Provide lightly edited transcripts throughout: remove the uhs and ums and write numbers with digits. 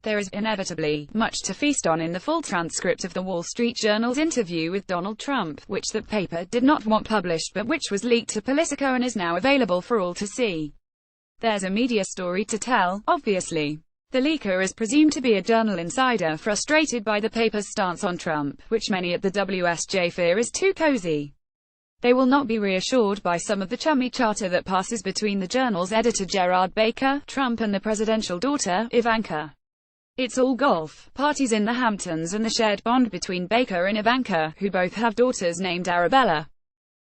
There is, inevitably, much to feast on in the full transcript of the Wall Street Journal's interview with Donald Trump, which that paper did not want published but which was leaked to Politico and is now available for all to see. There's a media story to tell, obviously. The leaker is presumed to be a Journal insider frustrated by the paper's stance on Trump, which many at the WSJ fear is too cozy. They will not be reassured by some of the chummy chatter that passes between the Journal's editor Gerard Baker, Trump and the presidential daughter, Ivanka. It's all golf, parties in the Hamptons and the shared bond between Baker and Ivanka, who both have daughters named Arabella.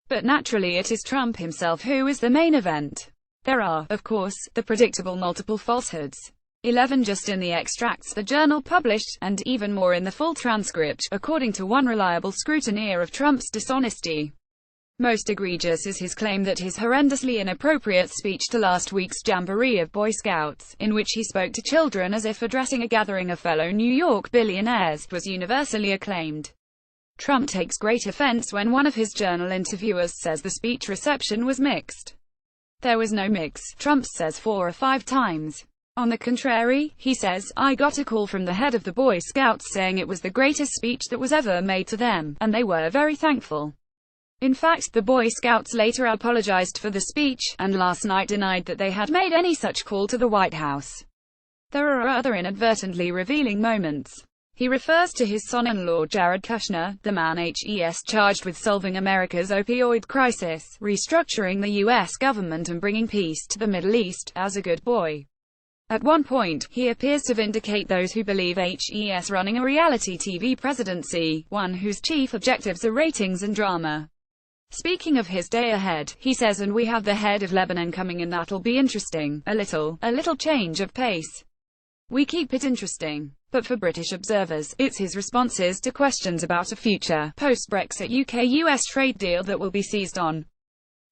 But naturally it is Trump himself who is the main event. There are, of course, the predictable multiple falsehoods. 11 just in the extracts the Journal published, and even more in the full transcript, according to one reliable scrutineer of Trump's dishonesty. Most egregious is his claim that his horrendously inappropriate speech to last week's Jamboree of Boy Scouts, in which he spoke to children as if addressing a gathering of fellow New York billionaires, was universally acclaimed. Trump takes great offense when one of his Journal interviewers says the speech reception was mixed. There was no mix, Trump says 4 or 5 times. On the contrary, he says, I got a call from the head of the Boy Scouts saying it was the greatest speech that was ever made to them, and they were very thankful. In fact, the Boy Scouts later apologized for the speech, and last night denied that they had made any such call to the White House. There are other inadvertently revealing moments. He refers to his son-in-law Jared Kushner, the man charged with solving America's opioid crisis, restructuring the U.S. government and bringing peace to the Middle East, as a good boy. At one point, he appears to vindicate those who believe HES running a reality TV presidency, one whose chief objectives are ratings and drama. Speaking of his day ahead, he says, and we have the head of Lebanon coming and that'll be interesting, a little change of pace. We keep it interesting. But for British observers, it's his responses to questions about a future, post-Brexit UK-US trade deal that will be seized on.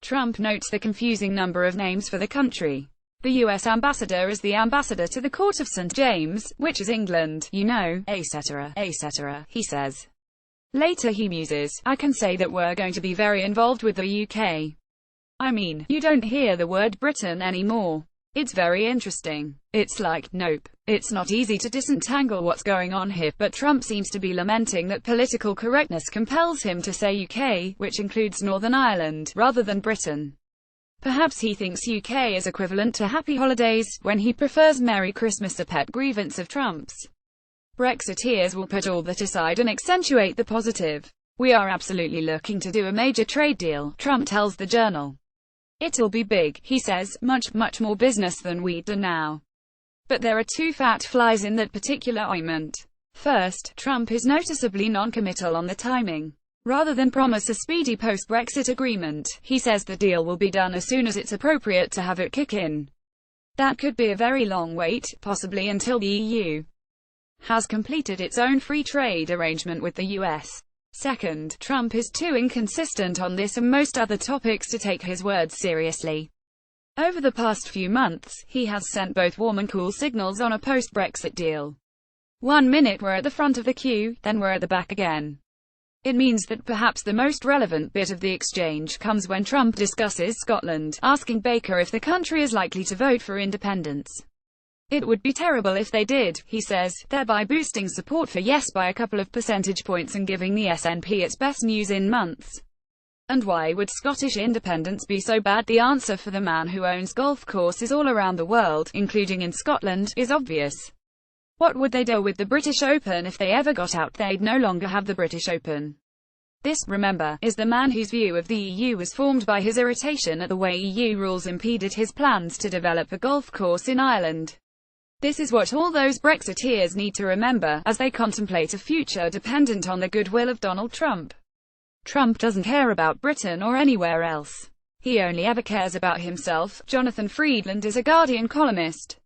Trump notes the confusing number of names for the country. The US ambassador is the ambassador to the Court of St. James, which is England, you know, etc., he says. Later he muses, I can say that we're going to be very involved with the UK. I mean, you don't hear the word Britain anymore. It's very interesting. It's like, nope. It's not easy to disentangle what's going on here, but Trump seems to be lamenting that political correctness compels him to say UK, which includes Northern Ireland, rather than Britain. Perhaps he thinks UK is equivalent to Happy Holidays, when he prefers Merry Christmas, a pet grievance of Trump's. Brexiteers will put all that aside and accentuate the positive. We are absolutely looking to do a major trade deal, Trump tells the Journal. It'll be big, he says, much more business than we do now. But there are 2 fat flies in that particular ointment. First, Trump is noticeably non-committal on the timing. Rather than promise a speedy post-Brexit agreement, he says the deal will be done as soon as it's appropriate to have it kick in. That could be a very long wait, possibly until the EU has completed its own free trade arrangement with the US. Second, Trump is too inconsistent on this and most other topics to take his words seriously. Over the past few months, he has sent both warm and cool signals on a post-Brexit deal. 1 minute we're at the front of the queue, then we're at the back again. It means that perhaps the most relevant bit of the exchange comes when Trump discusses Scotland, asking Baker if the country is likely to vote for independence. It would be terrible if they did, he says, thereby boosting support for yes by a couple of percentage points and giving the SNP its best news in months. And why would Scottish independence be so bad? The answer for the man who owns golf courses all around the world, including in Scotland, is obvious. What would they do with the British Open if they ever got out? They'd no longer have the British Open. This, remember, is the man whose view of the EU was formed by his irritation at the way EU rules impeded his plans to develop a golf course in Ireland. This is what all those Brexiteers need to remember, as they contemplate a future dependent on the goodwill of Donald Trump. Trump doesn't care about Britain or anywhere else. He only ever cares about himself. Jonathan Freedland is a Guardian columnist.